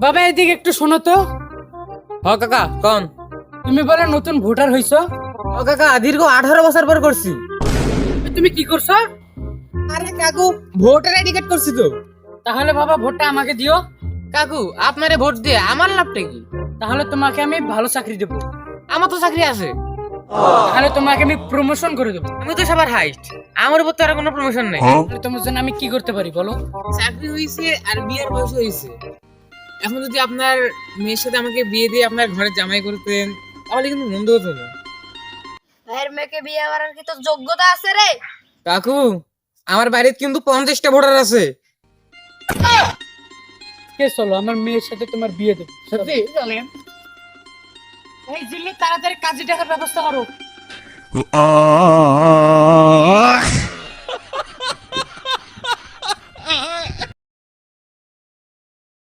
বাবা এদিকে একটু শোনো তো। কাকা কোন? তুমি বলে নতুন ভোটার হইছো? কাকা দীর্ঘ 18 বছর পর করছি। তুমি কি করছো? আরে কাকু, ভোটার আইডি কার্ড করছি তো। তাহলে বাবা ভোটটা আমাকে দিও। কাকু আপনারে ভোট দিয়ে আমার লাভটা কি? তাহলে তোমাকে আমি ভালো চাকরি দেবো। আমার তো চাকরি আছে। তাহলে তোমাকে আমি প্রমোশন করে দেবো। আমি তো সবার হাইস্ট, আমার উপর তো আর কোনো প্রমোশন নেই। তাহলে তোমার জন্য আমি কি করতে পারি বলো? চাকরি হয়েছে আর বিয়ের বয়স হয়েছে, এখন যদি আপনার মেয়ের সাথে আমাকে বিয়ে দিয়ে আপনার ঘরে জামাই করতেন তাহলে কিন্তু মন্দ হতো না। ভাইয়ের মেয়েকে বিয়ে করার কি তোর যোগ্যতা আছে রে? কাকু আমার বাড়িতে কিন্তু 50টা ভোটার আছে। কে চলো আমার মেয়ের সাথে তোমার বিয়ে দেবো। সত্যি চলেন। এই জিল্লু তাড়াতাড়ি কাজী টাকার ব্যবস্থা করো।